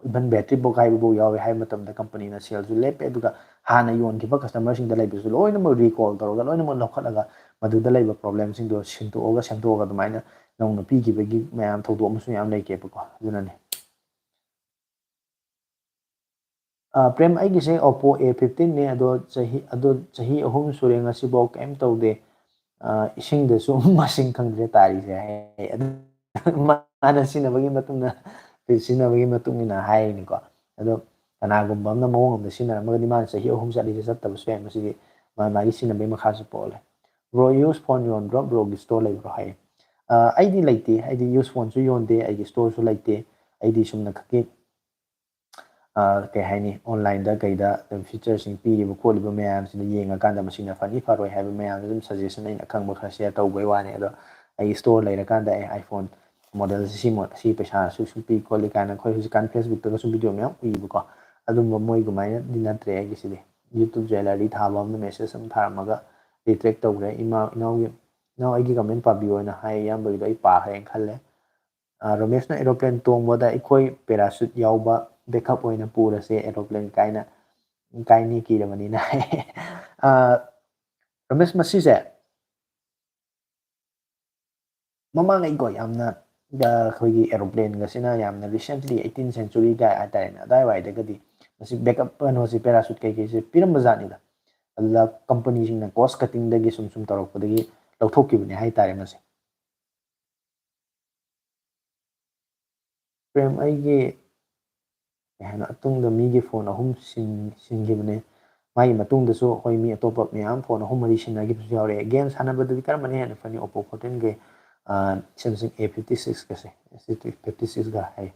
ꯏꯚꯟ ꯕꯦꯇ꯭ꯔꯤ ꯄꯣꯈꯥꯏꯕꯐꯥꯎ ꯌꯥꯎꯋꯦ ꯍꯥꯏꯕ ꯃꯇꯝꯗ ꯀꯝꯄꯅꯤꯅ ꯁꯦꯜꯁꯨ ꯂꯦꯞꯄꯦ ꯑꯗꯨꯒ ꯍꯥꯟꯅ ꯌꯣꯟꯈꯤꯕ ꯀꯁꯇꯃꯔꯁꯤꯡꯗ ꯂꯩꯕꯁꯨ ꯂꯣꯏꯅꯃꯛ ꯔꯤꯀꯣꯜ ꯇꯧꯔꯒ ꯂꯣꯏꯅꯃꯛ ꯂꯧꯈꯠꯂꯒ ꯃꯗꯨꯗ ꯂꯩꯕ ꯄ꯭ꯔꯣꯕ꯭ꯂꯦꯝꯁꯤꯡꯗꯣ ꯁꯦꯝꯗꯣꯛꯑꯒ ꯑꯗꯨꯃꯥꯏꯅ ꯅꯧꯅ ꯄꯤꯈꯤꯕꯒꯤ ꯃꯌꯥꯝ ꯊꯧꯗꯣꯛ ꯑꯃꯁꯨ ꯌꯥꯝ ꯂꯩꯒꯦꯕꯀꯣ ꯑꯗꯨꯅꯅꯦ ꯄ꯭ꯔꯦꯝ ꯑꯩꯒꯤꯁꯦ Oppo A15ꯅꯦ ꯑꯗꯣ ꯆꯍꯤ 3 ꯁꯨꯔꯦ ꯉꯁꯤꯐꯥꯎ ꯀꯩꯝ ꯇꯧꯗꯦ ꯏꯁꯤꯡꯗꯁꯨ ꯃꯁꯤꯡ ꯈꯪꯗ꯭ꯔꯦ ꯇꯥꯔꯤꯁꯦ ꯍꯥꯏ ꯑꯗꯨ ꯃꯥꯅ ꯁꯤꯖꯤꯟꯅꯕꯒꯤ ꯃꯇꯨꯡ ꯏꯟꯅ ꯍꯥꯏꯔꯤꯅꯤꯀꯣ ꯑꯗꯣ ꯀꯅꯥꯒꯨꯝꯕ ꯑꯃꯅ ꯃꯑꯣꯡ ꯑꯃꯗ ꯁꯤꯖꯤꯟꯅꯔꯝꯃꯒꯗꯤ ꯃꯥꯅ ꯆꯍꯤ 3 ꯆꯠꯂꯤꯁꯦ ꯆꯠꯇꯕꯁꯨ ꯌꯥꯏ ꯃꯁꯤꯗꯤ ꯃꯥꯒꯤ ꯁꯤꯖꯤꯟꯅꯕꯒꯤ ꯃꯈꯥꯁꯨ ꯄꯣꯜꯂꯦ ꯕ꯭ꯔꯣ ꯌꯨꯁ ꯐꯣꯟ ꯌꯣꯟꯕ꯭ꯔꯣ ꯕ꯭ꯔꯣꯒꯤ ꯁ꯭ꯇꯣꯔ ꯂꯩꯕ꯭ꯔꯣ ꯍꯥꯏꯌꯦ ꯑꯩꯗꯤ ꯂꯩꯇꯦ ꯑꯩꯗꯤ ꯌꯨꯁ ꯐꯣꯟꯁꯨ ꯌꯣꯟꯗꯦ ꯑꯩꯒꯤ ꯁ꯭ꯇꯣꯔꯁꯨ ꯂꯩꯇꯦ ꯑꯩꯗꯤ ꯁꯨꯝꯅ ꯈꯛꯀꯤ ꯀꯩ ꯍꯥꯏꯅꯤ ꯑꯣꯟꯂꯥꯏꯟꯗ ꯀꯩꯗ ꯐꯤꯆꯔꯁꯤꯡ ꯄꯤꯔꯤꯕ ꯈꯣꯠꯂꯤꯕ ꯃꯌꯥꯝꯁꯤꯅ ꯌꯦꯡꯉꯀꯥꯟꯗ ꯃꯁꯤꯅ ꯐꯅꯤ ꯐꯔꯣꯏ ꯍꯥꯏꯕ ꯃꯌꯥꯝꯁꯨ ꯑꯗꯨꯝ ꯁꯖꯦꯁꯟ ꯑꯩꯅ ꯈꯪꯕ ꯈꯔ ꯁꯤꯌꯔ ꯇꯧꯕꯩ ꯋꯥꯅꯤ ꯑꯗꯣ ꯑꯩ ꯁ꯭ꯇꯣꯔ ꯂꯩꯔꯀꯥꯟꯗ ꯑꯩ ꯑꯥꯏꯐꯣꯟ ꯃꯣꯗꯦꯜꯁꯤ ꯁꯤ ꯄꯩꯁꯥ ꯁꯨ ꯄꯤ ꯈꯣꯠꯂꯤ ꯀꯥꯏꯅ ꯑꯩꯈꯣꯏ ꯍꯧꯖꯤꯛꯀꯥꯟ ꯐꯦꯁꯕꯨꯛꯇꯒꯁꯨ ꯚꯤꯗꯤꯑꯣ ꯃꯌꯥꯝ ꯎꯏꯕꯀꯣ ꯑꯗꯨꯝꯕ ꯃꯣꯏꯒꯨꯃꯥꯏꯅꯗꯤ ꯅꯠꯇ꯭ꯔꯦ ꯑꯩꯒꯤꯁꯤꯗꯤ ꯌꯨꯇꯨꯕ ꯖ꯭ꯋꯦꯂꯔꯤ ꯊꯥꯕ ꯑꯃꯅ ꯃꯦꯁꯦꯖ ꯑꯃ ꯊꯥꯔꯝꯃꯒ ꯔꯤꯇ꯭ꯔꯦꯛ ꯇꯧꯈ꯭ꯔꯦ ꯏꯅꯥꯎ ꯑꯩꯒꯤ ꯀꯃꯦꯟ ꯄꯥꯕꯤꯌꯣꯅ ꯍꯥꯏ ꯏꯌꯥꯝꯕꯒꯤꯗꯣ ꯑꯩ ꯄꯥꯈ꯭ꯔꯦꯅ ꯈꯜꯂꯦ ꯔꯣꯃꯦꯁꯅ ꯑꯦꯔꯣꯄ꯭ꯂꯦꯟ ꯇꯣꯡꯕꯗ ꯑꯩꯈꯣꯏ ꯄꯦꯔꯥꯁꯨꯠ ꯌꯥꯎꯕ ꯕꯦꯛꯀꯞ ꯑꯣꯏꯅ ꯄꯨꯔꯁꯦ ꯑꯦꯔꯣꯄ꯭ꯂꯦꯟ ꯀꯥꯏꯅꯤ ꯀꯤꯔꯕꯅꯤꯅ ꯔꯣꯃꯦꯁ ꯃꯁꯤꯁꯦ ꯃꯃꯥꯡꯉꯩꯀꯣ ꯌꯥꯝꯅ ꯑꯩꯈꯣꯏꯒꯤ ꯑꯦꯔꯣꯄ꯭ꯂꯦꯟꯒꯁꯤꯅ ꯌꯥꯝꯅ ꯔꯤꯁꯦꯟꯠꯂꯤ 18 ꯁꯦꯟꯆꯨꯔꯤꯒ ꯍꯥꯏꯇꯥꯔꯦꯅꯦ ꯑꯗꯥꯏꯋꯥꯏꯗꯒꯗꯤ ꯃꯁꯤ ꯕꯦꯛꯑꯞ ꯀꯩꯅꯣꯁꯤ ꯄꯦꯔꯥꯁꯨꯠ ꯀꯩꯀꯩꯁꯦ ꯄꯤꯔꯝꯕ ꯖꯥꯠꯅꯤꯗ ꯑꯗꯨꯗ ꯀꯝꯄꯅꯤꯁꯤꯡꯅ ꯀꯣꯁ ꯀꯠꯇꯤꯡꯗꯒꯤ ꯁꯨꯝ ꯇꯧꯔꯛꯄꯗꯒꯤ ꯂꯧꯊꯣꯛꯈꯤꯕꯅꯦ ꯍꯥꯏꯇꯥꯔꯦ ꯃꯁꯤ ꯄ꯭ꯔꯦꯝ ꯑꯩꯒꯤ ꯀꯩ ꯍꯥꯏꯅ ꯑꯇꯨꯡꯗ ꯃꯤꯒꯤ ꯐꯣꯟ 3 ꯁꯤꯟꯈꯤꯕꯅꯦ ꯃꯥꯒꯤ ꯃꯇꯨꯡꯗꯁꯨ ꯑꯩꯈꯣꯏ ꯃꯤ ꯑꯇꯣꯞꯄ ꯃꯌꯥꯝ ꯐꯣꯟ 3-4 ꯁꯤꯟꯅꯈꯤꯕꯁꯨ ꯌꯥꯎꯔꯛꯑꯦ ꯒꯦꯝ ꯁꯥꯟꯅꯕꯗꯗꯤ ꯀꯔꯝꯕꯅ ꯍꯦꯟꯅ ꯐꯅꯤ Oppo 14ꯒ Samsung A56 ꯒꯁꯦ S56ꯒ ꯍꯥꯏ